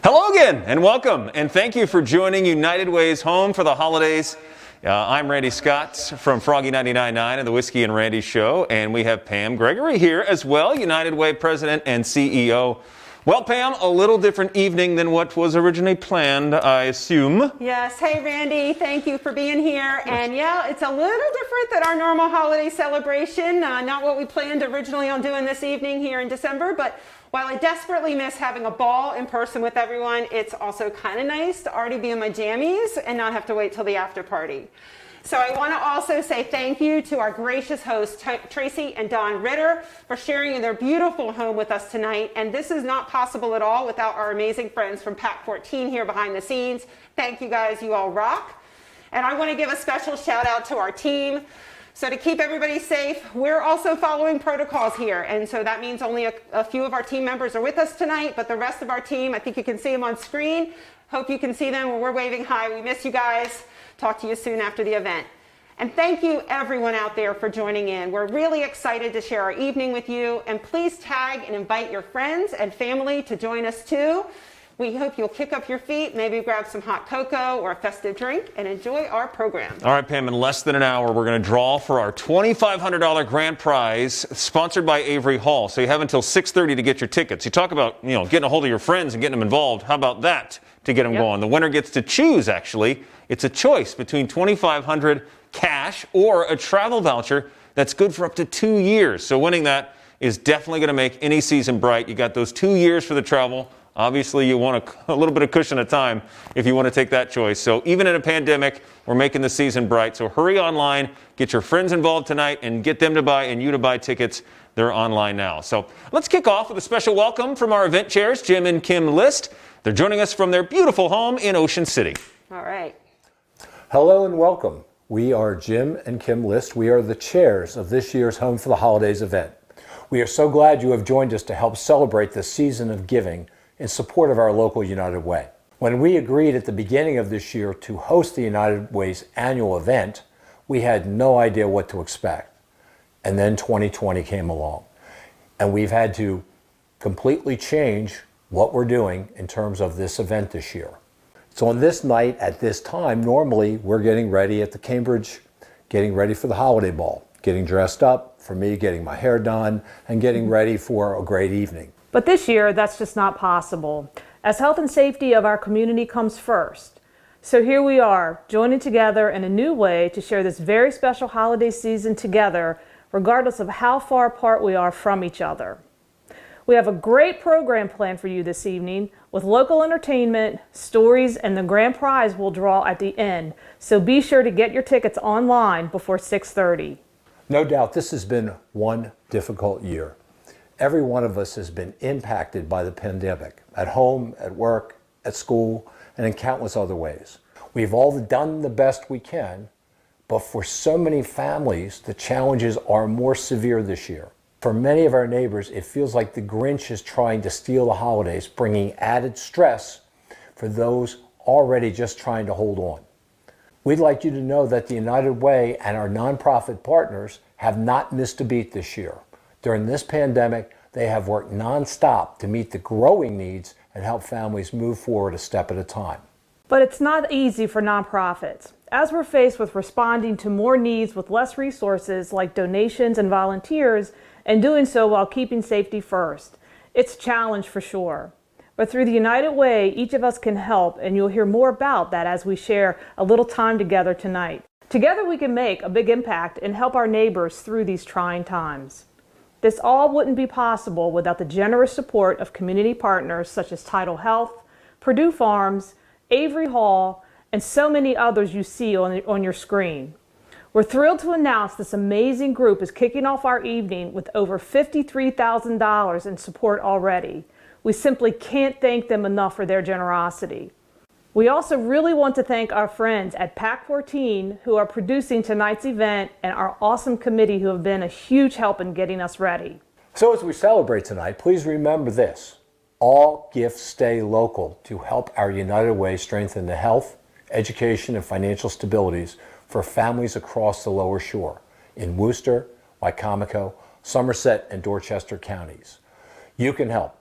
Hello again and welcome, and thank you for joining United Way's Home for the Holidays. I'm Randy Scott from Froggy 99.9 and the Whiskey and Randy Show, and we have Pam Gregory here as well, United Way President and CEO. Well, Pam, a little different evening than what was originally planned, I assume. Yes. Hey, Randy. Thank you for being here. And yeah, it's a little different than our normal holiday celebration. Not what we planned originally on doing this evening here in December, but while I desperately miss having a ball in person with everyone, it's also kind of nice to already be in my jammies and not have to wait till the after party. So I want to also say thank you to our gracious hosts, Tracy and Don Ritter, for sharing in their beautiful home with us tonight. And this is not possible at all without our amazing friends from Pack 14 here behind the scenes. Thank you guys, you all rock. And I want to give a special shout out to our team. So to keep everybody safe, we're also following protocols here. And so that means only a few of our team members are with us tonight, but the rest of our team, I think you can see them on screen. Hope you can see them when we're waving hi. We miss you guys. Talk to you soon after the event. And thank you everyone out there for joining in. We're really excited to share our evening with you. And please tag and invite your friends and family to join us too. We hope you'll kick up your feet, maybe grab some hot cocoa or a festive drink and enjoy our program. All right, Pam, in less than an hour, we're going to draw for our $2,500 grand prize sponsored by Avery Hall. So you have until 6:30 to get your tickets. You talk about, getting a hold of your friends and getting them involved. How about that to get them going? The winner gets to choose, actually. It's a choice between $2,500 cash or a travel voucher that's good for up to 2 years. So winning that is definitely going to make any season bright. You got those 2 years for the travel. Obviously, you want a little bit of cushion of time if you want to take that choice. So even in a pandemic, we're making the season bright. So hurry online, get your friends involved tonight, and get them to buy and you to buy tickets. They're online now. So let's kick off with a special welcome from our event chairs, Jim and Kim List. They're joining us from their beautiful home in Ocean City. All right. Hello and welcome. We are Jim and Kim List. We are the chairs of this year's Home for the Holidays event. We are so glad you have joined us to help celebrate the season of giving in support of our local United Way. When we agreed at the beginning of this year to host the United Way's annual event, we had no idea what to expect. And then 2020 came along. And we've had to completely change what we're doing in terms of this event this year. So on this night, at this time, normally we're getting ready at the Cambridge, getting ready for the holiday ball, getting dressed up, for me getting my hair done, and getting ready for a great evening. But this year, that's just not possible, as health and safety of our community comes first. So here we are, joining together in a new way to share this very special holiday season together, regardless of how far apart we are from each other. We have a great program planned for you this evening with local entertainment, stories, and the grand prize we'll draw at the end. So be sure to get your tickets online before 6:30. No doubt this has been one difficult year. Every one of us has been impacted by the pandemic, at home, at work, at school, and in countless other ways. We've all done the best we can, but for so many families, the challenges are more severe this year. For many of our neighbors, it feels like the Grinch is trying to steal the holidays, bringing added stress for those already just trying to hold on. We'd like you to know that the United Way and our nonprofit partners have not missed a beat this year. During this pandemic, they have worked nonstop to meet the growing needs and help families move forward a step at a time. But it's not easy for nonprofits, as we're faced with responding to more needs with less resources like donations and volunteers, and doing so while keeping safety first. It's a challenge for sure. But through the United Way, each of us can help, and you'll hear more about that as we share a little time together tonight. Together we can make a big impact and help our neighbors through these trying times. This all wouldn't be possible without the generous support of community partners such as Tidal Health, Purdue Farms, Avery Hall, and so many others you see on your screen. We're thrilled to announce this amazing group is kicking off our evening with over $53,000 in support already. We simply can't thank them enough for their generosity. We also really want to thank our friends at Pack 14 who are producing tonight's event, and our awesome committee who have been a huge help in getting us ready. So as we celebrate tonight, please remember this. All gifts stay local to help our United Way strengthen the health, education, and financial stabilities for families across the Lower Shore in Worcester, Wycomico, Somerset, and Dorchester counties. You can help.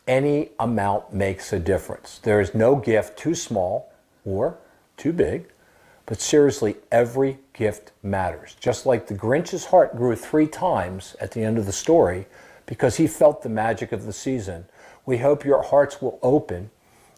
Any amount makes a difference. There is no gift too small or too big, but seriously, every gift matters. Just like the Grinch's heart grew 3 times at the end of the story because he felt the magic of the season, we hope your hearts will open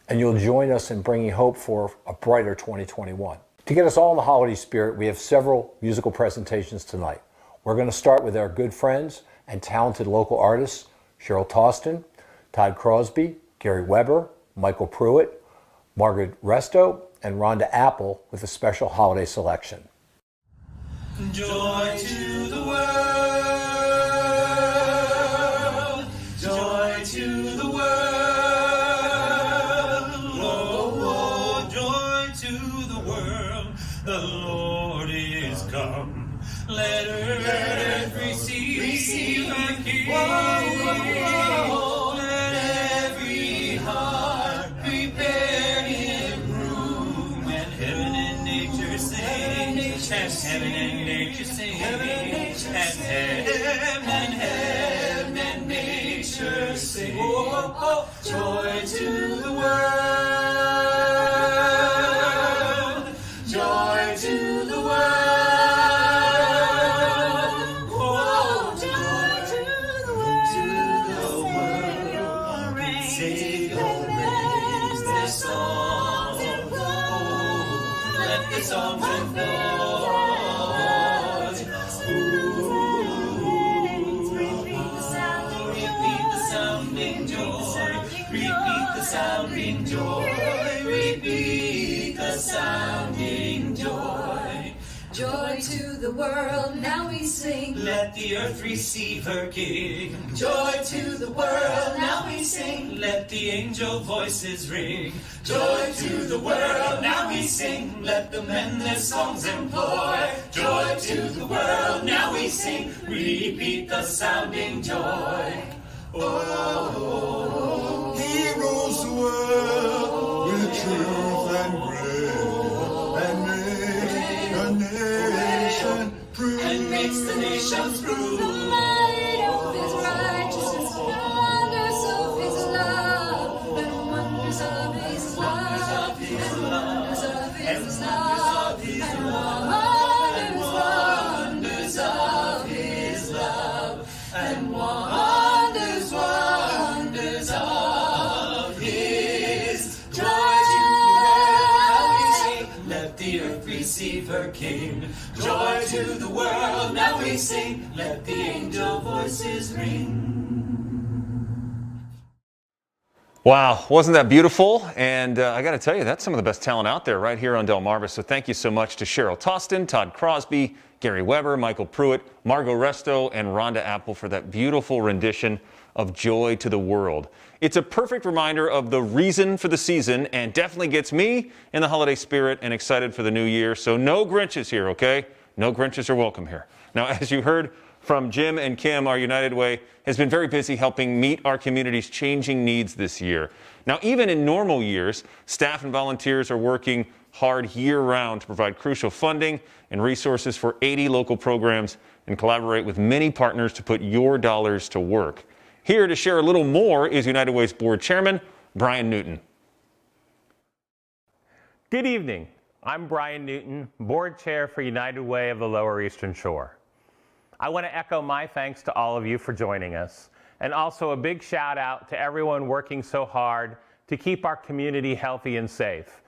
and you'll join us in bringing hope for a brighter 2021. To get us all in the holiday spirit, we have several musical presentations tonight. We're going to start with our good friends and talented local artists, Cheryl Toston, Todd Crosby, Gary Weber, Michael Pruitt, Margaret Resto, and Rhonda Apple with a special holiday selection. Joy to the world, joy to the world, oh, joy to the world, the Lord is come. Let earth receive her King. Let every heart prepare him room, and heaven and nature sing, and heaven and nature sing, and heaven and nature sing. Oh, joy to the world, joy to the world. Songs and chords. Repeat the sounding joy. Repeat the sounding joy. Repeat the sounding joy. Joy to the world, now we sing. Let the earth receive her King. Joy to the world, now we sing. Let the angel voices ring. Joy to the world, now we sing. Let the men their songs employ. Joy to the world, now we sing. Repeat the sounding joy. Oh, he rules the world with truth and grace, and makes the nations prove. The might of his righteousness, the wonders of his love, and wonders of his love, and wonders of his love, and wonders of his love, and wonders of his joy. Let the earth receive her King. Joy to the world, now we sing. Let the angel voices ring. Wow, wasn't that beautiful? And I got to tell you, that's some of the best talent out there right here on Delmarva. So thank you so much to Cheryl Toston, Todd Crosby, Gary Weber, Michael Pruitt, Margot Resto, and Rhonda Apple for that beautiful rendition of Joy to the World. It's a perfect reminder of the reason for the season and definitely gets me in the holiday spirit and excited for the new year. So no Grinches here, okay? No Grinches are welcome here. Now, as you heard from Jim and Kim, our United Way has been very busy helping meet our community's changing needs this year. Now, even in normal years, staff and volunteers are working hard year-round to provide crucial funding and resources for 80 local programs and collaborate with many partners to put your dollars to work. Here to share a little more is United Way's board chairman, Brian Newton. Good evening. I'm Brian Newton, board chair for United Way of the Lower Eastern Shore. I want to echo my thanks to all of you for joining us, and also a big shout out to everyone working so hard to keep our community healthy and safe,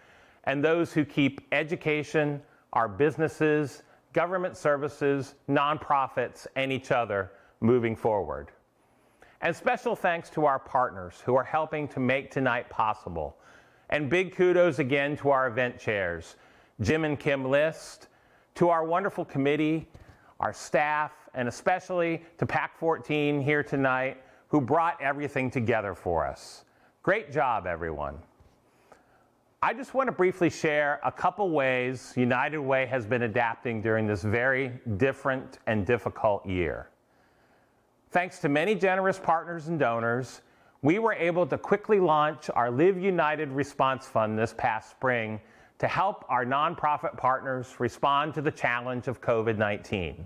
and those who keep education, our businesses, government services, nonprofits, and each other moving forward. And special thanks to our partners who are helping to make tonight possible. And big kudos again to our event chairs, Jim and Kim List, to our wonderful committee, our staff, and especially to PAC 14 here tonight, who brought everything together for us. Great job, everyone. I just want to briefly share a couple ways United Way has been adapting during this very different and difficult year. Thanks to many generous partners and donors, we were able to quickly launch our Live United Response Fund this past spring to help our nonprofit partners respond to the challenge of COVID-19.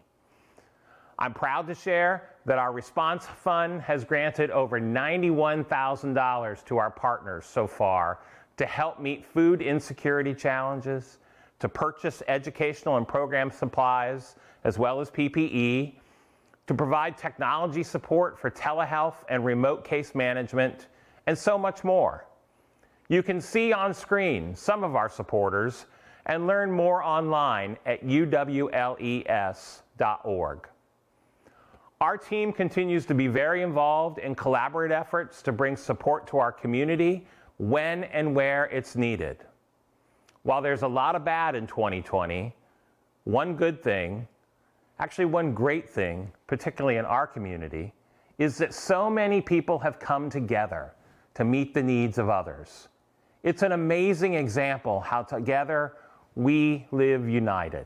I'm proud to share that our response fund has granted over $91,000 to our partners so far to help meet food insecurity challenges, to purchase educational and program supplies, as well as PPE, to provide technology support for telehealth and remote case management, and so much more. You can see on screen some of our supporters and learn more online at uwles.org. Our team continues to be very involved in collaborative efforts to bring support to our community when and where it's needed. While there's a lot of bad in 2020, one good thing, actually one great thing, particularly in our community, is that so many people have come together to meet the needs of others. It's an amazing example how together we live united.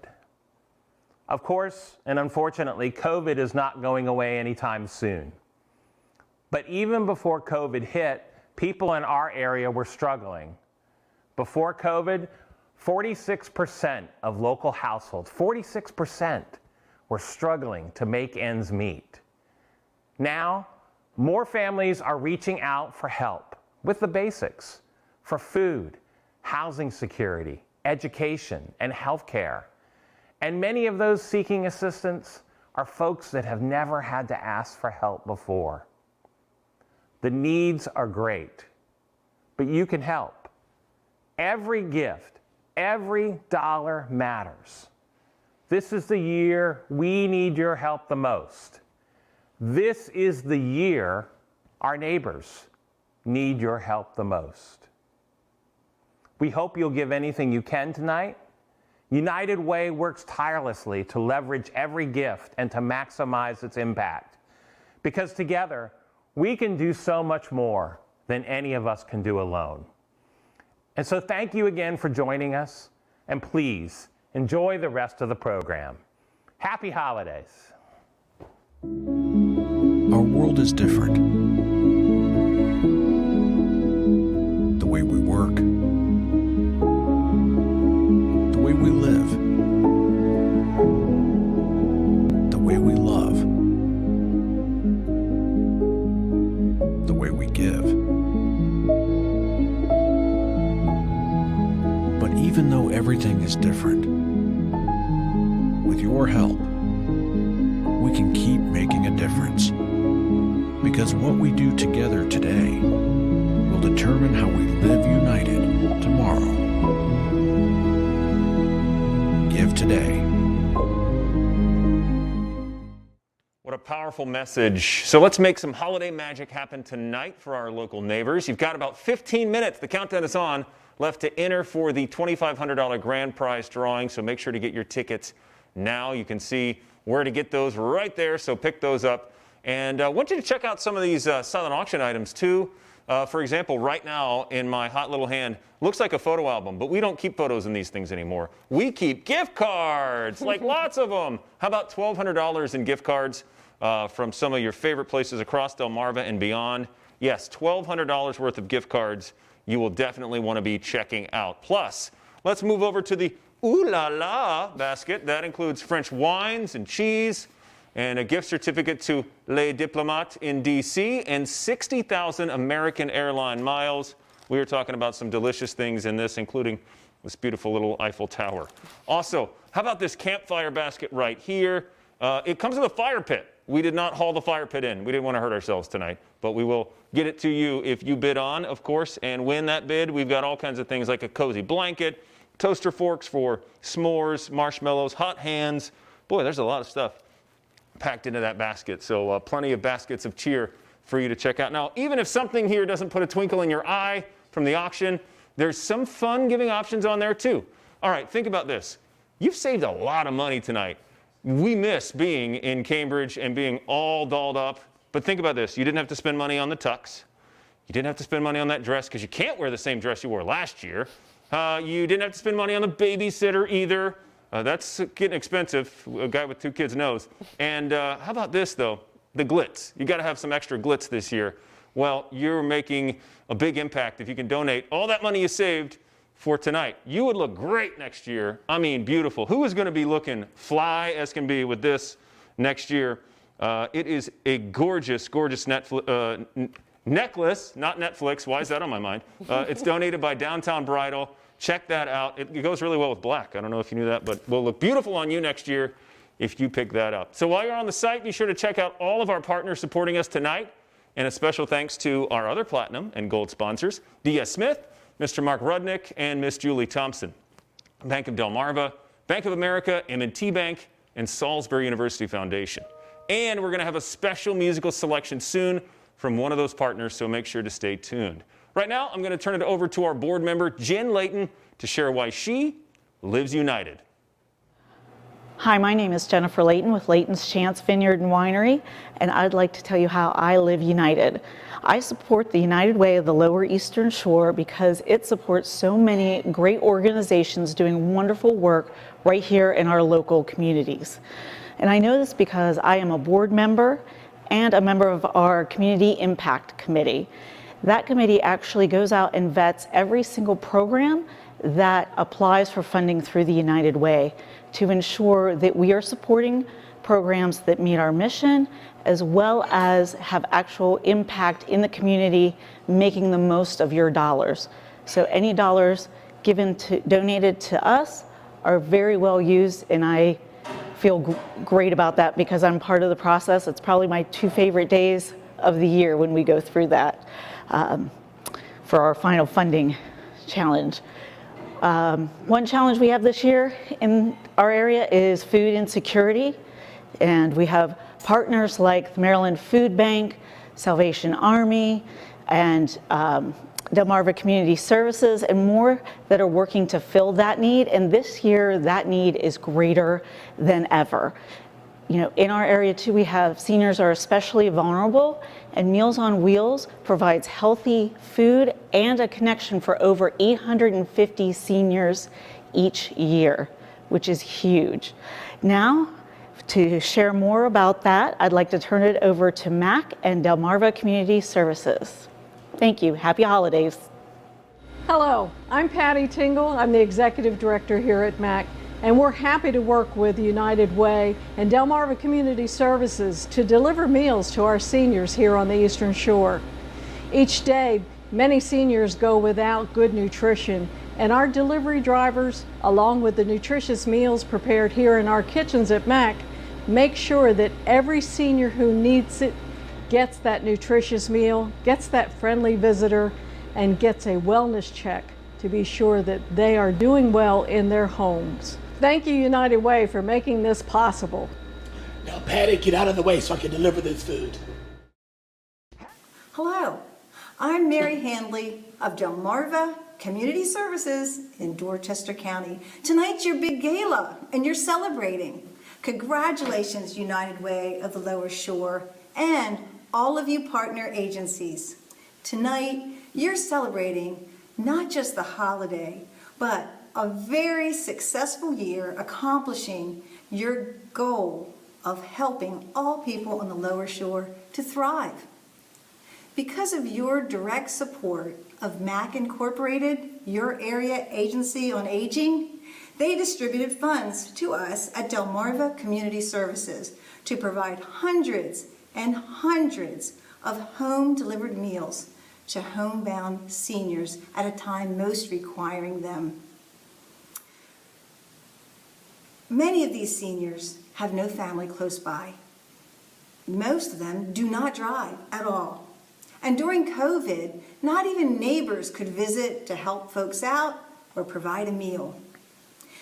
Of course, and unfortunately, COVID is not going away anytime soon. But even before COVID hit, people in our area were struggling. Before COVID, 46% of local households, 46%, were struggling to make ends meet. Now, more families are reaching out for help with the basics, for food, housing security, education, and healthcare. And many of those seeking assistance are folks that have never had to ask for help before. The needs are great, but you can help. Every gift, every dollar matters. This is the year we need your help the most. This is the year our neighbors need your help the most. We hope you'll give anything you can tonight. United Way works tirelessly to leverage every gift and to maximize its impact. Because together, we can do so much more than any of us can do alone. And so thank you again for joining us, and please enjoy the rest of the program. Happy holidays. Our world is different. The way we work, the way we live, the way we love, the way we give. But even though everything is different, with your help, we can keep making a difference. Because what we do together today will determine how we live united tomorrow. Give today. What a powerful message. So let's make some holiday magic happen tonight for our local neighbors. You've got about 15 minutes, the countdown is on, left to enter for the $2,500 grand prize drawing. So make sure to get your tickets now. You can see where to get those right there, so pick those up. And I want you to check out some of these silent auction items too. For example, right now in my hot little hand, looks like a photo album, but we don't keep photos in these things anymore. We keep gift cards, like lots of them. How about $1,200 in gift cards from some of your favorite places across Delmarva and beyond? Yes, $1,200 worth of gift cards you will definitely want to be checking out. Plus, let's move over to the Ooh La La basket. That includes French wines and cheese, and a gift certificate to Les Diplomates in D.C., and 60,000 American airline miles. We were talking about some delicious things in this, including this beautiful little Eiffel Tower. Also, how about this campfire basket right here? It comes with a fire pit. We did not haul the fire pit in. We didn't want to hurt ourselves tonight, but we will get it to you if you bid on, of course, and win that bid. We've got all kinds of things like a cozy blanket, toaster forks for s'mores, marshmallows, hot hands. Boy, there's a lot of stuff packed into that basket. So plenty of baskets of cheer for you to check out. Now, even if something here doesn't put a twinkle in your eye from the auction, there's some fun giving options on there too. All right, think about this. You've saved a lot of money tonight. We miss being in Cambridge and being all dolled up. But think about this. You didn't have to spend money on the tux. You didn't have to spend money on that dress because you can't wear the same dress you wore last year. You didn't have to spend money on the babysitter either. That's getting expensive. A guy with 2 kids knows. And how about this, though? The glitz. You got to have some extra glitz this year. Well, you're making a big impact if you can donate all that money you saved for tonight. You would look great next year. I mean, beautiful. Who is going to be looking fly as can be with this next year. It is a gorgeous, gorgeous necklace, not Netflix. Why is that on my mind? It's donated by Downtown Bridal. Check that out. It goes really well with black. I don't know if you knew that, but will look beautiful on you next year if you pick that up. So while you're on the site, be sure to check out all of our partners supporting us tonight. And a special thanks to our other platinum and gold sponsors, D.S. Smith, Mr. Mark Rudnick, and Miss Julie Thompson. Bank of Delmarva, Bank of America, M&T Bank, and Salisbury University Foundation. And we're going to have a special musical selection soon from one of those partners, so make sure to stay tuned. Right now, I'm going to turn it over to our board member, Jen Layton, to share why she lives united. Hi, my name is Jennifer Layton with Layton's Chance Vineyard and Winery, and I'd like to tell you how I live united. I support the United Way of the Lower Eastern Shore because it supports so many great organizations doing wonderful work right here in our local communities. And I know this because I am a board member and a member of our Community Impact Committee. That committee actually goes out and vets every single program that applies for funding through the United Way to ensure that we are supporting programs that meet our mission as well as have actual impact in the community, making the most of your dollars. So any dollars donated to us are very well used, and I feel great about that because I'm part of the process. It's probably my 2 favorite days of the year when we go through that for our final funding challenge. One challenge we have this year in our area is food insecurity, and we have partners like the Maryland Food Bank, Salvation Army, and Delmarva Community Services, and more that are working to fill that need. And this year, that need is greater than ever. You know, in our area too, we have seniors are especially vulnerable, and Meals on Wheels provides healthy food and a connection for over 850 seniors each year, which is huge. Now, to share more about that, I'd like to turn it over to MAC and Delmarva Community Services. Thank you. Happy holidays. Hello, I'm Patty Tingle. I'm the Executive Director here at MAC, and we're happy to work with United Way and Delmarva Community Services to deliver meals to our seniors here on the Eastern Shore. Each day, many seniors go without good nutrition, and our delivery drivers, along with the nutritious meals prepared here in our kitchens at MAC, make sure that every senior who needs it gets that nutritious meal, gets that friendly visitor, and gets a wellness check to be sure that they are doing well in their homes. Thank you, United Way, for making this possible. Now, Patty, get out of the way so I can deliver this food. Hello, I'm Mary Handley of Delmarva Community Services in Dorchester County. Tonight's your big gala, and you're celebrating. Congratulations, United Way of the Lower Shore, and all of you partner agencies. Tonight, you're celebrating not just the holiday, but a very successful year accomplishing your goal of helping all people on the Lower Shore to thrive. Because of your direct support of MAC Incorporated, your area agency on aging, they distributed funds to us at Delmarva Community Services to provide hundreds and hundreds of home-delivered meals to homebound seniors at a time most requiring them. Many of these seniors have no family close by. Most of them do not drive at all. And during COVID, not even neighbors could visit to help folks out or provide a meal.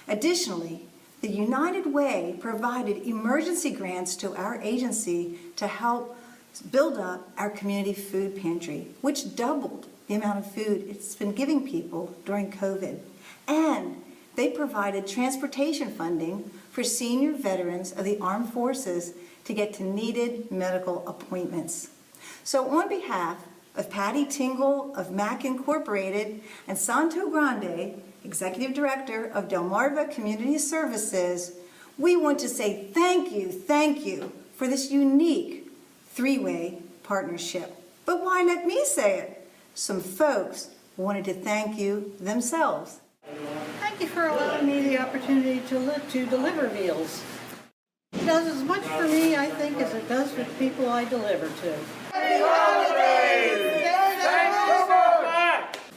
Additionally, the United Way provided emergency grants to our agency to help build up our community food pantry, which doubled the amount of food it's been giving people during COVID. And they provided transportation funding for senior veterans of the armed forces to get to needed medical appointments. So on behalf of Patty Tingle of MAC Incorporated and Santo Grande, Executive Director of Delmarva Community Services, we want to say thank you for this unique three-way partnership. But why let me say it? Some folks wanted to thank you themselves. Thank you for allowing me the opportunity to deliver meals. It does as much for me, I think, as it does for the people I deliver to.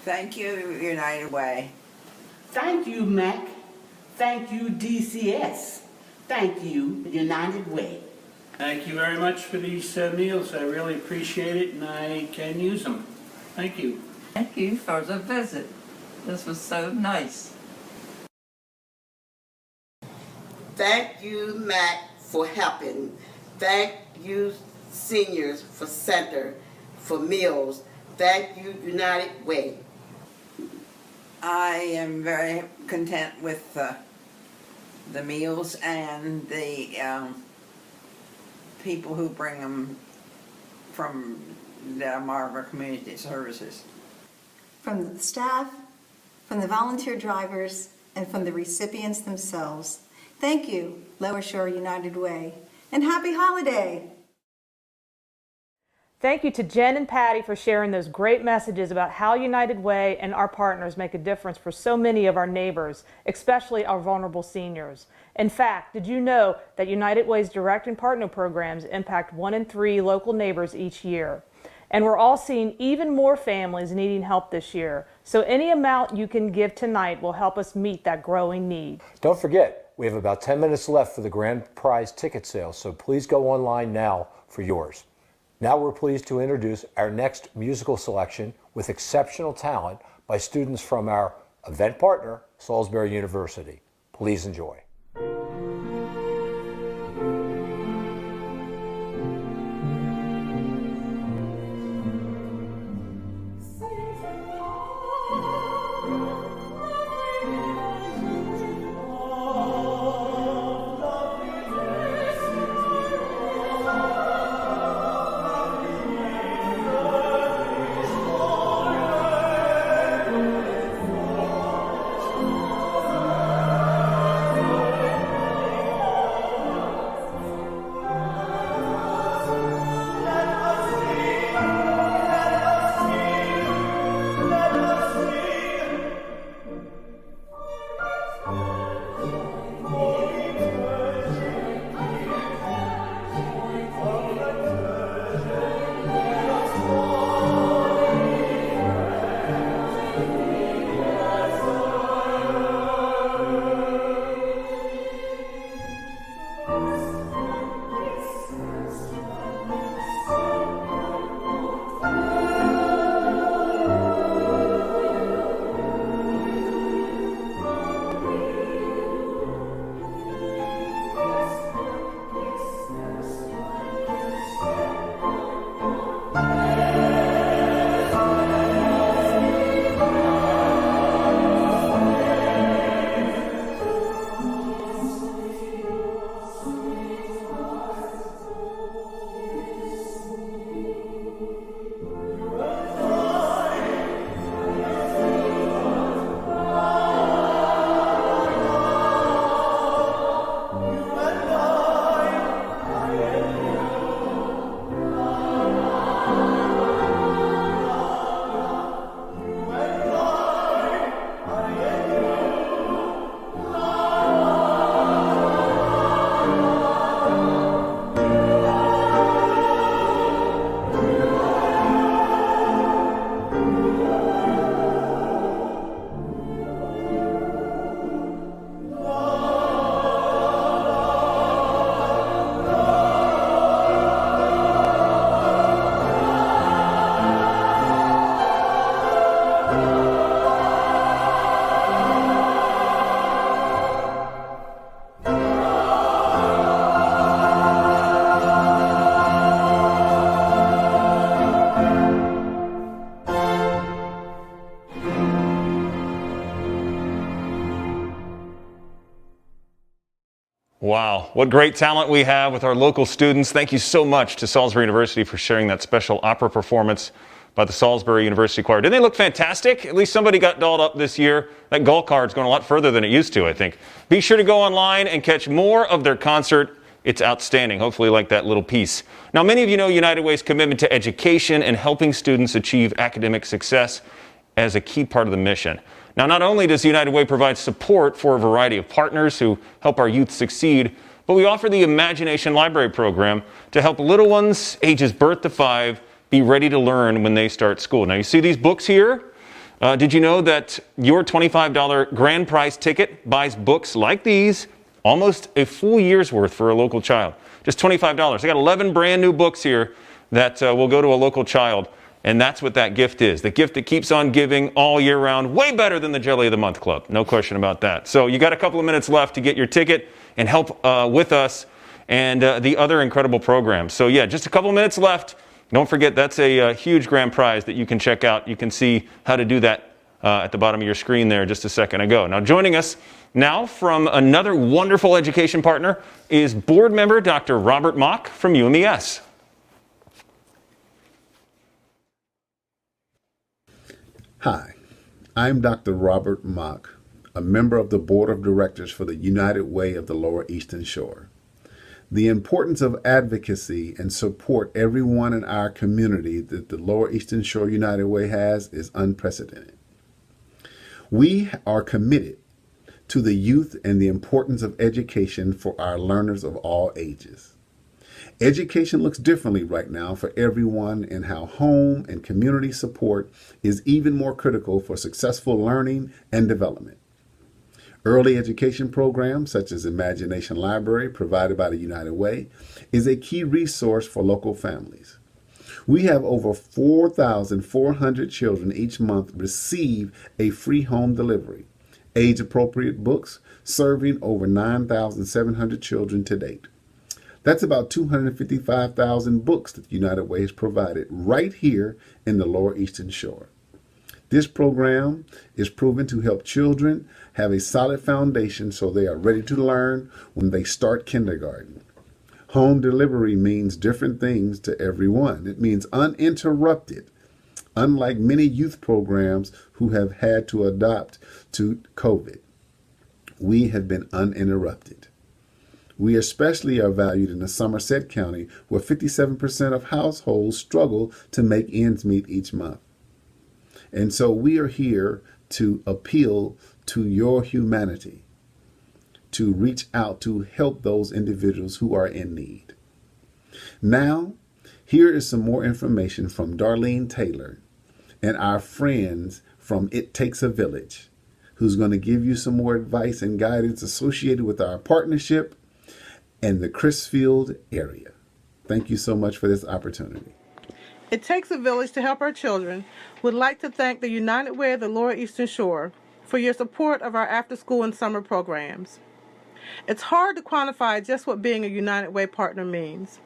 Thank you, United Way. Thank you, MAC. Thank you, DCS. Thank you, United Way. Thank you very much for these meals. I really appreciate it, and I can use them. Thank you. Thank you for the visit. This was so nice. Thank you, MAC, for helping. Thank you, seniors, for center, for meals. Thank you, United Way. I am very content with the meals and the people who bring them from Delmarva Community Services. From the staff, from the volunteer drivers, and from the recipients themselves. Thank you, Lower Shore United Way, and happy holiday! Thank you to Jen and Patty for sharing those great messages about how United Way and our partners make a difference for so many of our neighbors, especially our vulnerable seniors. In fact, did you know that United Way's direct and partner programs impact 1 in 3 local neighbors each year? And we're all seeing even more families needing help this year. So any amount you can give tonight will help us meet that growing need. Don't forget, we have about 10 minutes left for the grand prize ticket sale, so please go online now for yours. Now we're pleased to introduce our next musical selection with exceptional talent by students from our event partner, Salisbury University. Please enjoy. Wow, what great talent we have with our local students. Thank you so much to Salisbury University for sharing that special opera performance by the Salisbury University Choir. Didn't they look fantastic? At least somebody got dolled up this year. That goal card's going a lot further than it used to, I think. Be sure to go online and catch more of their concert. It's outstanding. Hopefully you like that little piece. Now, many of you know United Way's commitment to education and helping students achieve academic success as a key part of the mission. Now, not only does United Way provide support for a variety of partners who help our youth succeed, but we offer the Imagination Library program to help little ones ages birth to 5 be ready to learn when they start school. Now you see these books here? Did you know that your $25 grand prize ticket buys books like these, almost a full year's worth for a local child? Just $25. I got 11 brand new books here that will go to a local child, and that's what that gift is. The gift that keeps on giving all year round, way better than the Jelly of the Month Club. No question about that. So you got a couple of minutes left to get your ticket and help with us and the other incredible programs. So yeah, just a couple of minutes left. Don't forget, that's a huge grand prize that you can check out. You can see how to do that at the bottom of your screen there just a second ago. Now joining us now from another wonderful education partner is board member Dr. Robert Mock from UMES. Hi, I'm Dr. Robert Mock, a member of the Board of Directors for the United Way of the Lower Eastern Shore. The importance of advocacy and support everyone in our community that the Lower Eastern Shore United Way has is unprecedented. We are committed to the youth and the importance of education for our learners of all ages. Education looks differently right now for everyone, and how home and community support is even more critical for successful learning and development. Early education programs such as Imagination Library, provided by the United Way, is a key resource for local families. We have over 4,400 children each month receive a free home delivery, age-appropriate books, serving over 9,700 children to date. That's about 255,000 books that the United Way has provided right here in the Lower Eastern Shore. This program is proven to help children have a solid foundation so they are ready to learn when they start kindergarten. Home delivery means different things to everyone. It means uninterrupted, unlike many youth programs who have had to adapt to COVID. We have been uninterrupted. We especially are valued in the Somerset County, where 57% of households struggle to make ends meet each month. And so we are here to appeal to your humanity, to reach out to help those individuals who are in need. Now, here is some more information from Darlene Taylor and our friends from It Takes a Village, who's going to give you some more advice and guidance associated with our partnership and the Crisfield area. Thank you so much for this opportunity. It Takes a Village to Help Our Children would like to thank the United Way of the Lower Eastern Shore for your support of our after-school and summer programs. It's hard to quantify just what being a United Way partner means,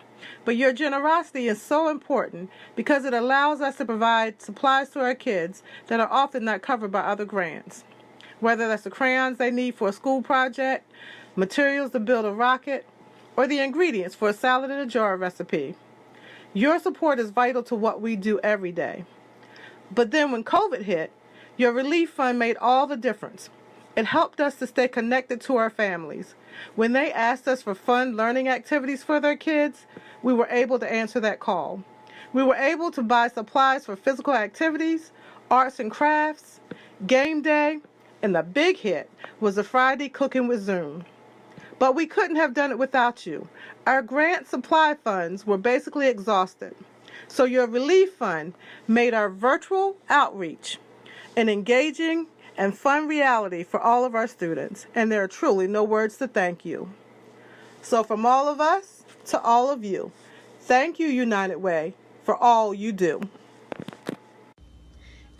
but your generosity is so important because it allows us to provide supplies to our kids that are often not covered by other grants, whether that's the crayons they need for a school project, materials to build a rocket, or the ingredients for a salad in a jar recipe. Your support is vital to what we do every day. But then when COVID hit, your relief fund made all the difference. It helped us to stay connected to our families. When they asked us for fun learning activities for their kids, we were able to answer that call. We were able to buy supplies for physical activities, arts and crafts, game day, and the big hit was the Friday Cooking with Zoom. But we couldn't have done it without you. Our grant supply funds were basically exhausted. So your relief fund made our virtual outreach an engaging and fun reality for all of our students. And there are truly no words to thank you. So from all of us to all of you, thank you, United Way, for all you do.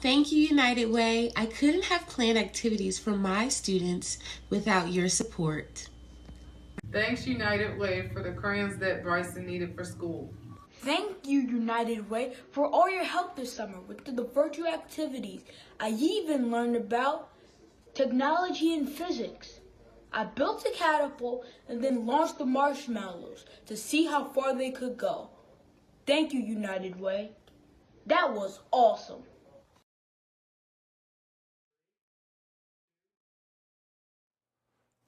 Thank you, United Way. I couldn't have planned activities for my students without your support. Thanks, United Way, for the crayons that Bryson needed for school. Thank you, United Way, for all your help this summer with the virtual activities. I even learned about technology and physics. I built a catapult and then launched the marshmallows to see how far they could go. Thank you, United Way. That was awesome.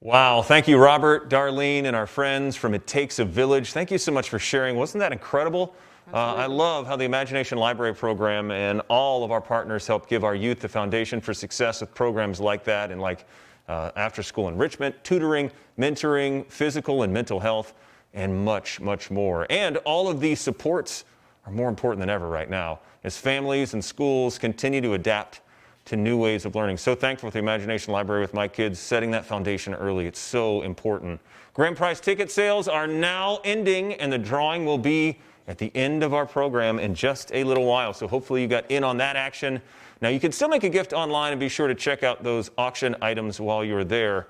Wow, thank you, Robert, Darlene, and our friends from It Takes a Village. Thank you so much for sharing. Wasn't that incredible? I love how the Imagination Library program and all of our partners help give our youth the foundation for success with programs like that and like after-school enrichment, tutoring, mentoring, physical and mental health, and much, much more. And all of these supports are more important than ever right now as families and schools continue to adapt to new ways of learning. So thankful for the Imagination Library with my kids, setting that foundation early. It's so important. Grand prize ticket sales are now ending, and the drawing will be at the end of our program in just a little while. So hopefully you got in on that action. Now you can still make a gift online, and be sure to check out those auction items while you're there.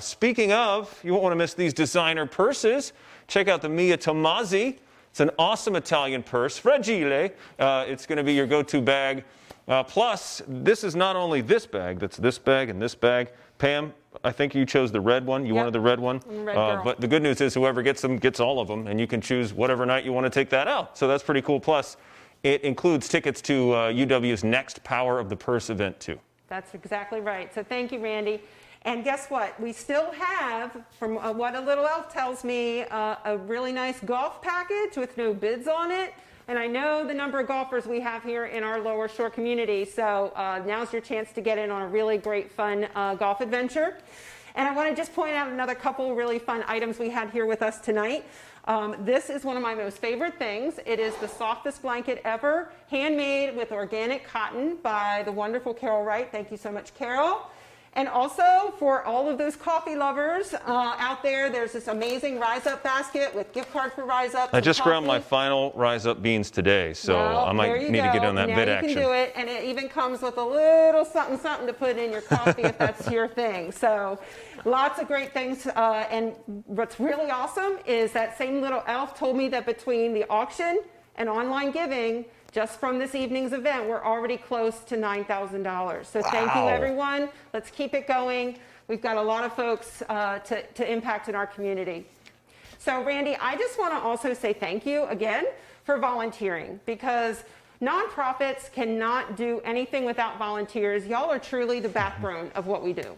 Speaking of, you won't want to miss these designer purses. Check out the Mia Tomasi. It's an awesome Italian purse, fragile. It's going to be your go-to bag. Plus, this is not only this bag, that's this bag and this bag. Pam, I think you chose the red one. You wanted the red one. Red girl. But the good news is whoever gets them gets all of them, and you can choose whatever night you want to take that out. So that's pretty cool. Plus, it includes tickets to UW's next Power of the Purse event, too. That's exactly right. So thank you, Randy. And guess what? We still have, from what a little elf tells me, a really nice golf package with no bids on it. And I know the number of golfers we have here in our Lower Shore community, so now's your chance to get in on a really great, fun golf adventure. And I want to just point out another couple really fun items we had here with us tonight. This is one of my most favorite things. It is the softest blanket ever, handmade with organic cotton by the wonderful Carol Wright. Thank you so much, Carol. And also, for all of those coffee lovers out there, there's this amazing Rise Up basket with gift card for Rise Up. I just ground my final Rise Up beans today, so I might need to get on that bid action. You can do it, and it even comes with a little something to put in your coffee if that's your thing. So lots of great things. And what's really awesome is that same little elf told me that between the auction and online giving, just from this evening's event, we're already close to $9,000. So thank you, everyone. Let's keep it going. We've got a lot of folks to impact in our community. So Randy, I just want to also say thank you again for volunteering, because nonprofits cannot do anything without volunteers. Y'all are truly the backbone of what we do.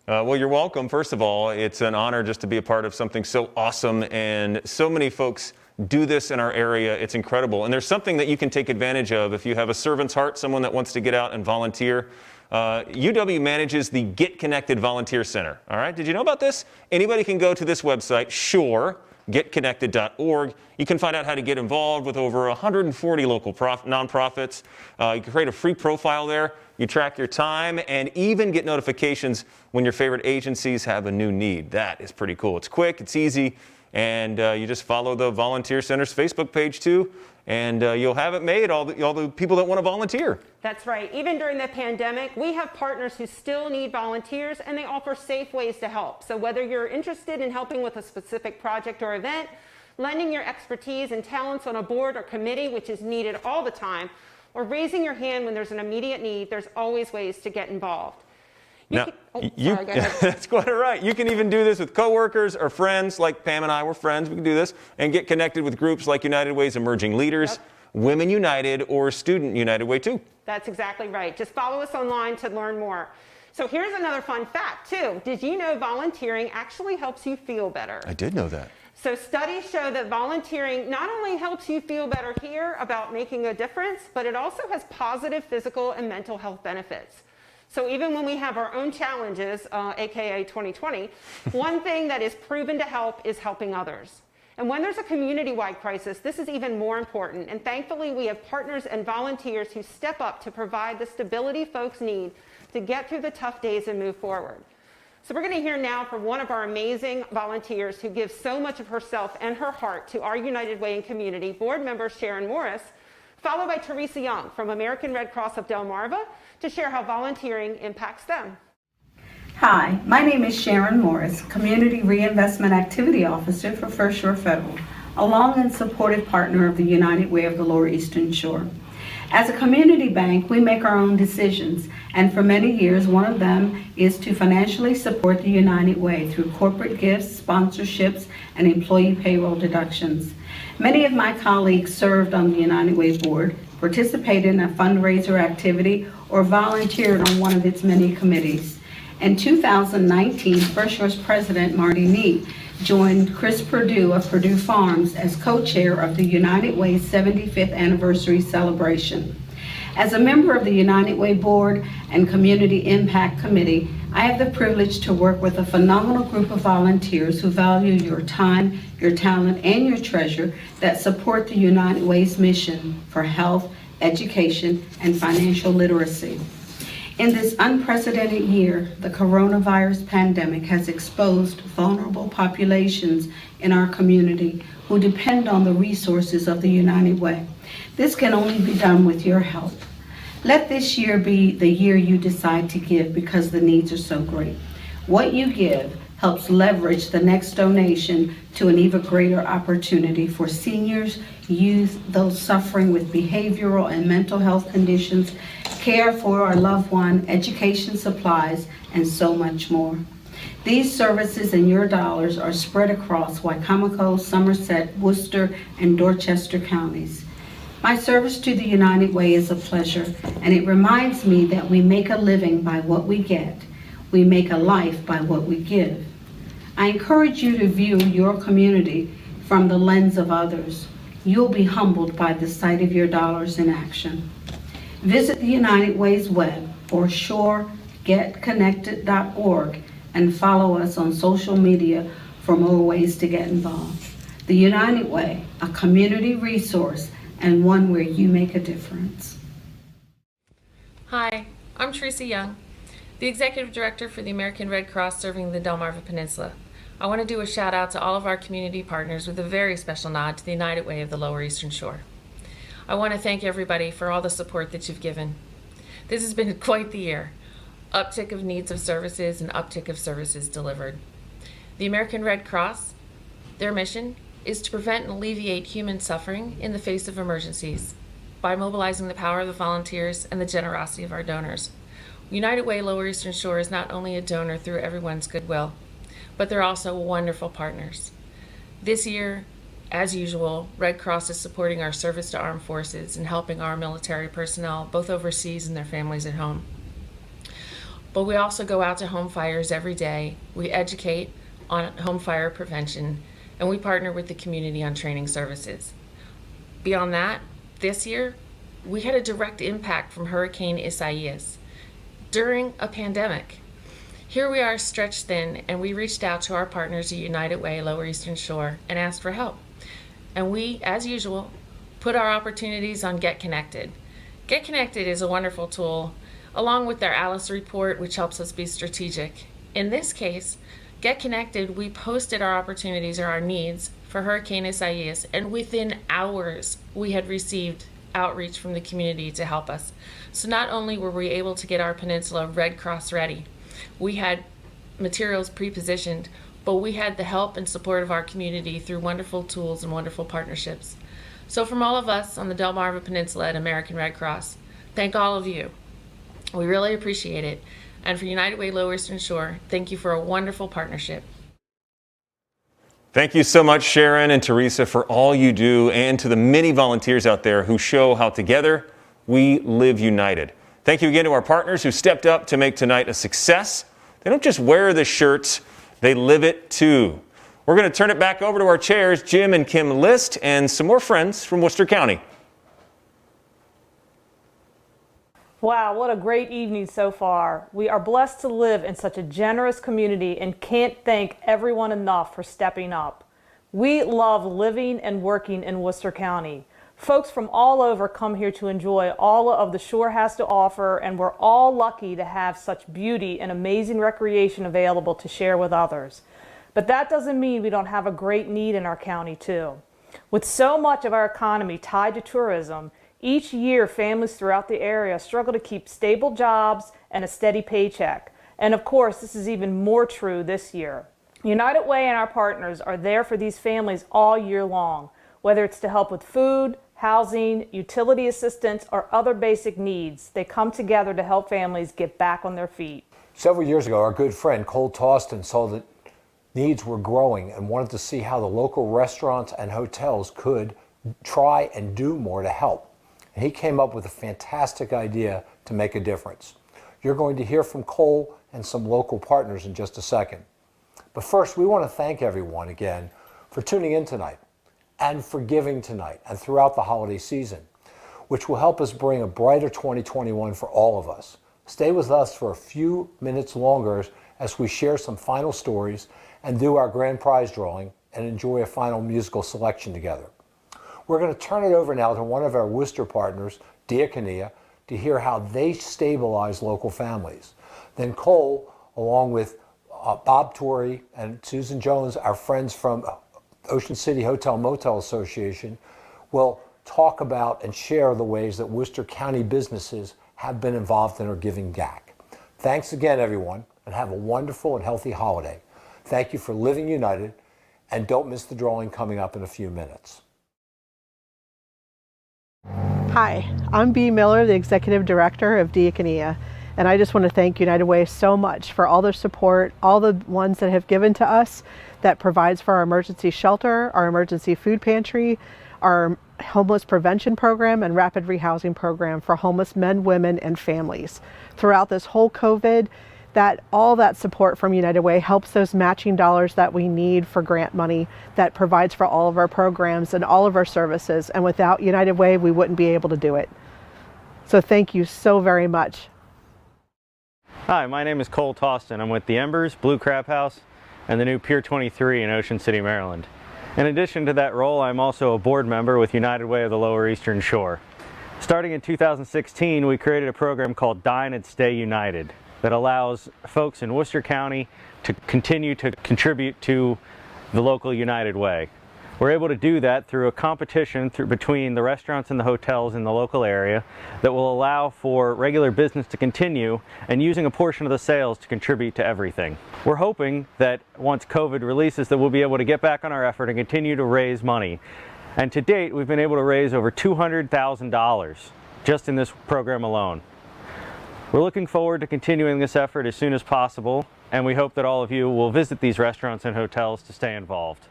Well, you're welcome. First of all, it's an honor just to be a part of something so awesome, and so many folks do this in our area. It's incredible. And there's something that you can take advantage of if you have a servant's heart, someone that wants to get out and volunteer. UW manages the Get Connected Volunteer Center. All right, did you know about this? Anybody can go to this website, getconnected.org. You can find out how to get involved with over 140 local nonprofits. You can create a free profile there. You track your time and even get notifications when your favorite agencies have a new need. That is pretty cool. It's quick, it's easy, and you just follow the Volunteer Center's Facebook page too, and you'll have it made, all the people that want to volunteer. That's right. Even during the pandemic, we have partners who still need volunteers, and they offer safe ways to help. So whether you're interested in helping with a specific project or event, lending your expertise and talents on a board or committee, which is needed all the time, or raising your hand when there's an immediate need, there's always ways to get involved. That's quite all right. You can even do this with coworkers or friends, like Pam and I were friends. We can do this and get connected with groups like United Way's Emerging Leaders, Women United, or Student United Way too. That's exactly right. Just follow us online to learn more. So here's another fun fact too. Did you know volunteering actually helps you feel better? I did know that. So studies show that volunteering not only helps you feel better here about making a difference, but it also has positive physical and mental health benefits. So even when we have our own challenges, aka 2020, one thing that is proven to help is helping others. And when there's a community-wide crisis, this is even more important. And thankfully, we have partners and volunteers who step up to provide the stability folks need to get through the tough days and move forward. So we're going to hear now from one of our amazing volunteers who gives so much of herself and her heart to our United Way and community, board member Sharon Morris, followed by Teresa Young from American Red Cross of Delmarva to share how volunteering impacts them. Hi, my name is Sharon Morris, Community Reinvestment Activity Officer for First Shore Federal, a long and supportive partner of the United Way of the Lower Eastern Shore. As a community bank, we make our own decisions, and for many years, one of them is to financially support the United Way through corporate gifts, sponsorships, and employee payroll deductions. Many of my colleagues served on the United Way board, participated in a fundraiser activity, or volunteered on one of its many committees. In 2019, First Shore's president, Marty Neat, joined Chris Perdue of Perdue Farms as co-chair of the United Way's 75th anniversary celebration. As a member of the United Way Board and Community Impact Committee, I have the privilege to work with a phenomenal group of volunteers who value your time, your talent, and your treasure that support the United Way's mission for health, education, and financial literacy. In this unprecedented year, the coronavirus pandemic has exposed vulnerable populations in our community who depend on the resources of the United Way. This can only be done with your help. Let this year be the year you decide to give because the needs are so great. What you give helps leverage the next donation to an even greater opportunity for seniors, youth, those suffering with behavioral and mental health conditions, care for our loved one, education supplies, and so much more. These services and your dollars are spread across Wicomico, Somerset, Worcester, and Dorchester counties. My service to the United Way is a pleasure, and it reminds me that we make a living by what we get. We make a life by what we give. I encourage you to view your community from the lens of others. You'll be humbled by the sight of your dollars in action. Visit the United Way's web or shoregetconnected.org and follow us on social media for more ways to get involved. The United Way, a community resource and one where you make a difference. Hi, I'm Teresa Young, the Executive Director for the American Red Cross serving the Delmarva Peninsula. I want to do a shout out to all of our community partners with a very special nod to the United Way of the Lower Eastern Shore. I want to thank everybody for all the support that you've given. This has been quite the year. Uptick of needs of services and uptick of services delivered. The American Red Cross, their mission is to prevent and alleviate human suffering in the face of emergencies by mobilizing the power of the volunteers and the generosity of our donors. United Way Lower Eastern Shore is not only a donor through everyone's goodwill, but they're also wonderful partners. This year, as usual, Red Cross is supporting our service to armed forces and helping our military personnel, both overseas and their families at home. But we also go out to home fires every day. We educate on home fire prevention, and we partner with the community on training services. Beyond that, this year, we had a direct impact from Hurricane Isaias during a pandemic. Here we are stretched thin, and we reached out to our partners at United Way Lower Eastern Shore and asked for help. And we, as usual, put our opportunities on Get Connected. Get Connected is a wonderful tool, along with their Alice report, which helps us be strategic. In this case, Get Connected, we posted our opportunities or our needs for Hurricane Isaias, and within hours, we had received outreach from the community to help us. So not only were we able to get our peninsula Red Cross ready, we had materials pre-positioned, but we had the help and support of our community through wonderful tools and wonderful partnerships. So from all of us on the Delmarva Peninsula at American Red Cross, thank all of you. We really appreciate it. And for United Way Lower Eastern Shore, thank you for a wonderful partnership. Thank you so much, Sharon and Teresa, for all you do, and to the many volunteers out there who show how together we live united. Thank you again to our partners who stepped up to make tonight a success. They don't just wear the shirts, they live it too. We're going to turn it back over to our chairs, Jim and Kim List, and some more friends from Worcester County. Wow, what a great evening so far. We are blessed to live in such a generous community and can't thank everyone enough for stepping up. We love living and working in Worcester County. Folks from all over come here to enjoy all of the shore has to offer, and we're all lucky to have such beauty and amazing recreation available to share with others. But that doesn't mean we don't have a great need in our county too. With so much of our economy tied to tourism, each year families throughout the area struggle to keep stable jobs and a steady paycheck. And of course, this is even more true this year. United Way and our partners are there for these families all year long, whether it's to help with food, housing, utility assistance, or other basic needs. They come together to help families get back on their feet. Several years ago, our good friend Cole Toston saw that needs were growing and wanted to see how the local restaurants and hotels could try and do more to help. And he came up with a fantastic idea to make a difference. You're going to hear from Cole and some local partners in just a second. But first, we want to thank everyone again for tuning in tonight and for giving tonight and throughout the holiday season. which will help us bring a brighter 2021 for all of us. Stay with us for a few minutes longer as we share some final stories and do our grand prize drawing and enjoy a final musical selection together. We're going to turn it over now to one of our Worcester partners, Diaconia, to hear how they stabilize local families. Then Cole, along with Bob Torrey and Susan Jones, our friends from Ocean City Hotel Motel Association, will talk about and share the ways that Worcester County businesses have been involved and are giving back. Thanks again, everyone, and have a wonderful and healthy holiday. Thank you for living united, and don't miss the drawing coming up in a few minutes. Hi, I'm Bea Miller, the Executive Director of Diaconia, and I just want to thank United Way so much for all their support, all the ones that have given to us that provides for our emergency shelter, our emergency food pantry, our homeless prevention program, and rapid rehousing program for homeless men, women, and families. Throughout this whole COVID, all that support from United Way helps those matching dollars that we need for grant money that provides for all of our programs and all of our services. And without United Way, we wouldn't be able to do it. So thank you so very much. Hi, my name is Cole Toston. I'm with the Embers, Blue Crab House, and the new Pier 23 in Ocean City, Maryland. In addition to that role, I'm also a board member with United Way of the Lower Eastern Shore. Starting in 2016, we created a program called Dine and Stay United that allows folks in Worcester County to continue to contribute to the local United Way. We're able to do that through a competition between the restaurants and the hotels in the local area that will allow for regular business to continue and using a portion of the sales to contribute to everything. We're hoping that once COVID releases that we'll be able to get back on our effort and continue to raise money. And to date, we've been able to raise over $200,000 just in this program alone. We're looking forward to continuing this effort as soon as possible, and we hope that all of you will visit these restaurants and hotels to stay involved.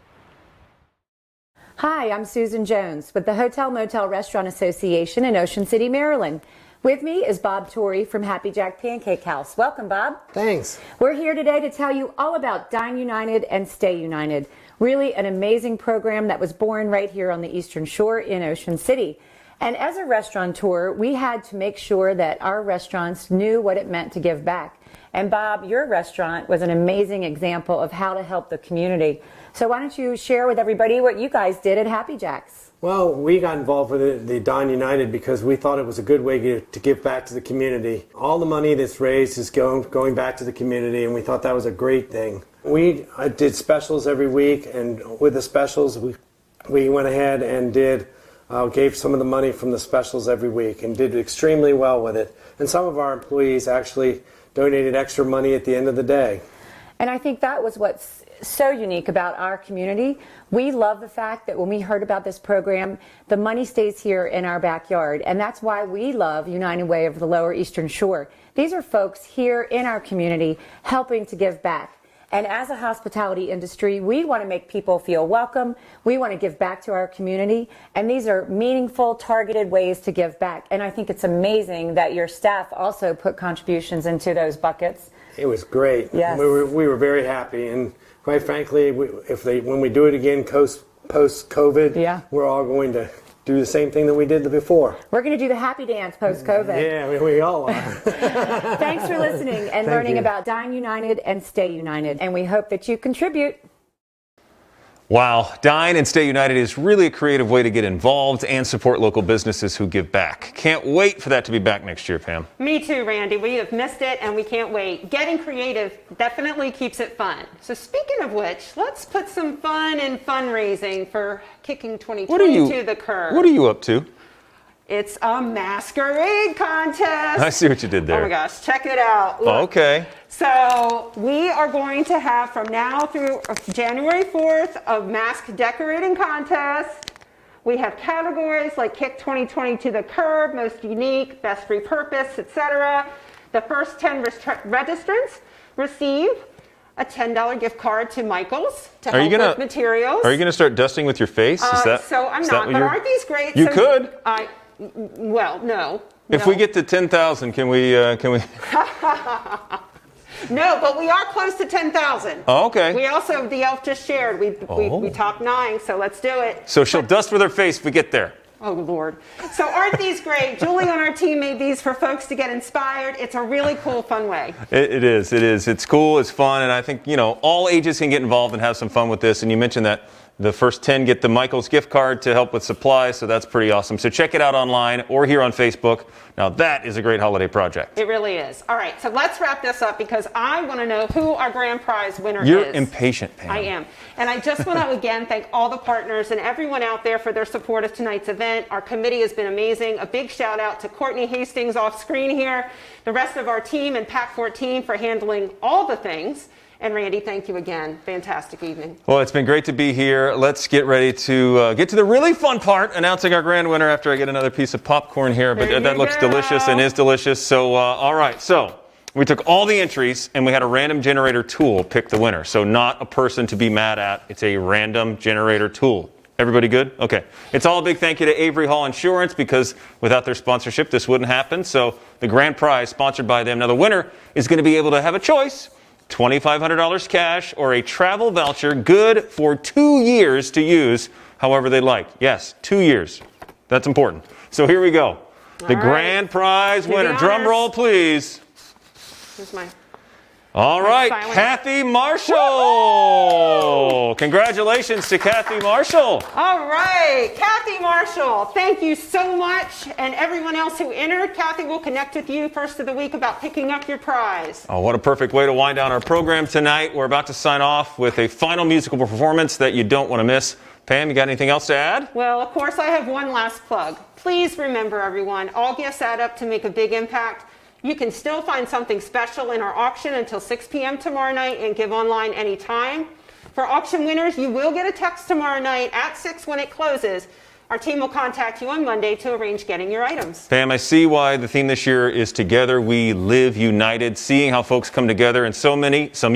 Hi, I'm Susan Jones with the Hotel Motel Restaurant Association in Ocean City, Maryland. With me is Bob Torrey from Happy Jack Pancake House. Welcome, Bob. Thanks. We're here today to tell you all about Dine United and Stay United. Really an amazing program that was born right here on the Eastern Shore in Ocean City. And as a restaurateur, we had to make sure that our restaurants knew what it meant to give back. And Bob, your restaurant was an amazing example of how to help the community. So why don't you share with everybody what you guys did at Happy Jack's? Well, we got involved with the Dine United because we thought it was a good way to give back to the community. All the money that's raised is going back to the community, and we thought that was a great thing. We did specials every week, and with the specials, we went ahead and gave some of the money from the specials every week and did extremely well with it. And some of our employees actually donated extra money at the end of the day. And I think that was what's so unique about our community. We love the fact that when we heard about this program, the money stays here in our backyard. And that's why we love United Way of the Lower Eastern Shore. These are folks here in our community helping to give back. And as a hospitality industry, we want to make people feel welcome. We want to give back to our community. And these are meaningful, targeted ways to give back. And I think it's amazing that your staff also put contributions into those buckets. It was great. Yes. We were very happy. And quite frankly, when we do it again post-COVID, we're all going to do the same thing that we did before. We're going to do the happy dance post-COVID. Yeah, we all are. Thanks for listening and learning about Dine United and Stay United. And we hope that you contribute. Wow, Dine and Stay United is really a creative way to get involved and support local businesses who give back. Can't wait for that to be back next year, Pam. Me too, Randy. We have missed it and we can't wait. Getting creative definitely keeps it fun. So speaking of which, let's put some fun in fundraising for kicking 2020 to the curb. What are you up to? It's a Masquerade Contest. I see what you did there. Oh my gosh, check it out. Look. Okay. So we are going to have from now through January 4th a mask decorating contest. We have categories like Kick 2020 to the Curb, Most Unique, Best Repurposed, etc. The first 10 registrants receive a $10 gift card to Michael's to help with materials. Are you going to start dusting with your face? So I'm not, but aren't these great? You could. Well, no. If we get to 10,000, can we? No, but we are close to 10,000. Oh, okay. We also, the elf just shared, we topped 9, so let's do it. So she'll dust with her face if we get there. Oh, Lord. So aren't these great? Julie on our team made these for folks to get inspired. It's a really cool, fun way. It is. It's cool, it's fun, and I think, all ages can get involved and have some fun with this. And you mentioned that the first 10 get the Michael's gift card to help with supplies, so that's pretty awesome. So check it out online or here on Facebook. Now that is a great holiday project. It really is. All right, so let's wrap this up because I want to know who our grand prize winner You're is. impatient, Pam. I am. And I just want to again thank all the partners and everyone out there for their support of tonight's event. Our committee has been amazing. A big shout out to Courtney Hastings off screen here, the rest of our team and PAC 14 for handling all the things. And Randy, thank you again. Fantastic evening. Well, it's been great to be here. Let's get ready to get to the really fun part, announcing our grand winner after I get another piece of popcorn here. But that looks delicious and is delicious. So, all right. So we took all the entries and we had a random generator tool pick the winner. So not a person to be mad at. It's a random generator tool. Everybody good? Okay. It's all a big thank you to Avery Hall Insurance because without their sponsorship, this wouldn't happen. So the grand prize sponsored by them. Now the winner is going to be able to have a choice. $2,500 cash or a travel voucher good for 2 years to use however they like. Yes, 2 years. That's important. So here we go. The grand prize winner. Drum roll, please. Here's mine. All right, Kathy Marshall. Congratulations to Kathy Marshall. All right, Kathy Marshall, thank you so much. And everyone else who entered, Kathy will connect with you first of the week about picking up your prize. Oh, what a perfect way to wind down our program tonight. We're about to sign off with a final musical performance that you don't want to miss. Pam, you got anything else to add? Well, of course, I have one last plug. Please remember, everyone, all gifts add up to make a big impact. You can still find something special in our auction until 6 p.m. tomorrow night and give online anytime. For auction winners, you will get a text tomorrow night at 6 when it closes. Our team will contact you on Monday to arrange getting your items. Pam, I see why the theme this year is Together We Live United. Seeing how folks come together in some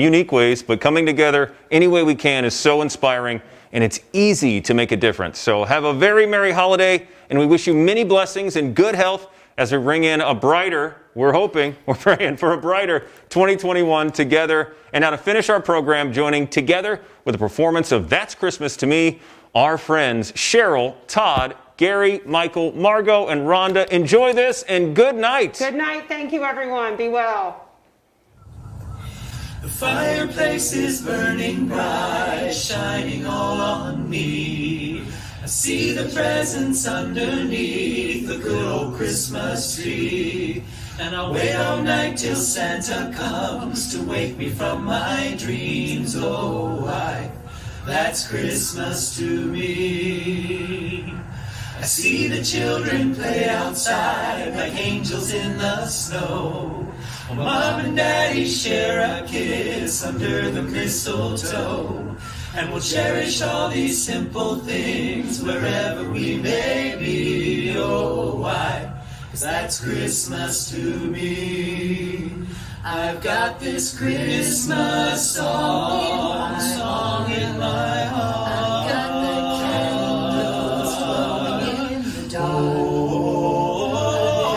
unique ways, but coming together any way we can is so inspiring, and it's easy to make a difference. So have a very merry holiday, and we wish you many blessings and good health as we bring in a brighter, we're praying for a brighter 2021 together. And now to finish our program, joining together with a performance of That's Christmas to Me, our friends Cheryl, Todd, Gary, Michael, Margot, and Rhonda. Enjoy this and good night. Good night. Thank you, everyone. Be well. The fireplace is burning bright, shining all on me. I see the presents underneath the good old Christmas tree. And I'll wait all night till Santa comes to wake me from my dreams. Oh, why, that's Christmas to me. I see the children play outside like angels in the snow. Mom and Daddy share a kiss under the mistletoe. And we'll cherish all these simple things wherever we may be. Oh, why? 'Cause that's Christmas to me. I've got this Christmas song in my heart. I've got the candles glowing in the dark.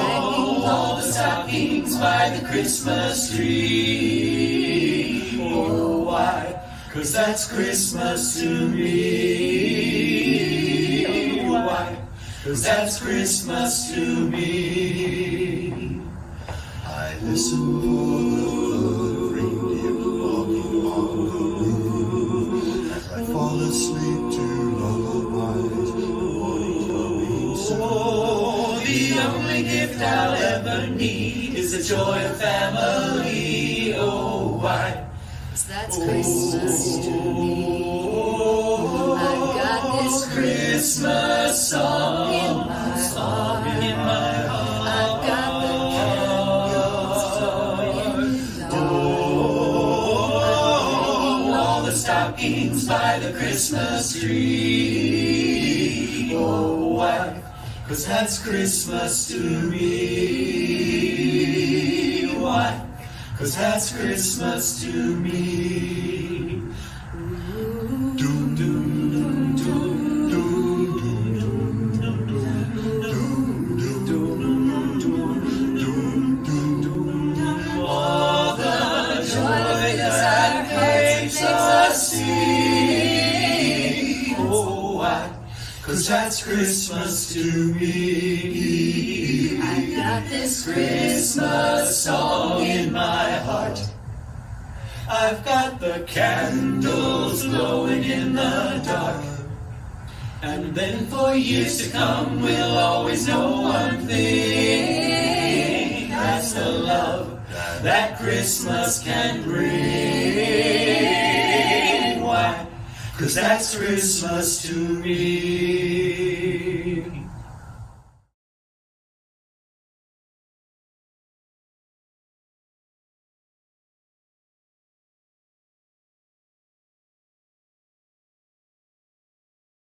Hanging all the stockings by the Christmas tree. Oh, why? 'Cause that's Christmas to me. Why? 'Cause that's Christmas to me. I listen for the reindeer honking as I fall asleep to lullabies. Oh, the only gift I'll ever need is the joy of family. Oh, why? 'Cause that's Christmas to me. I've got this Christmas song in my heart. I've got the candles glowing in the dark. All the stockings by the Christmas tree. Oh, why? 'Cause that's Christmas to me. Why? 'Cause that's Christmas to me. Doom, doom, doom, doom, doom, doom, doom. All the joy that makes us sing. Oh, why? 'Cause that's Christmas to me. I got this Christmas song in my heart. I've got the candles glowing in the dark. And then for years to come, we'll always know one thing. That's the love that Christmas can bring. Why? 'Cause that's Christmas to me.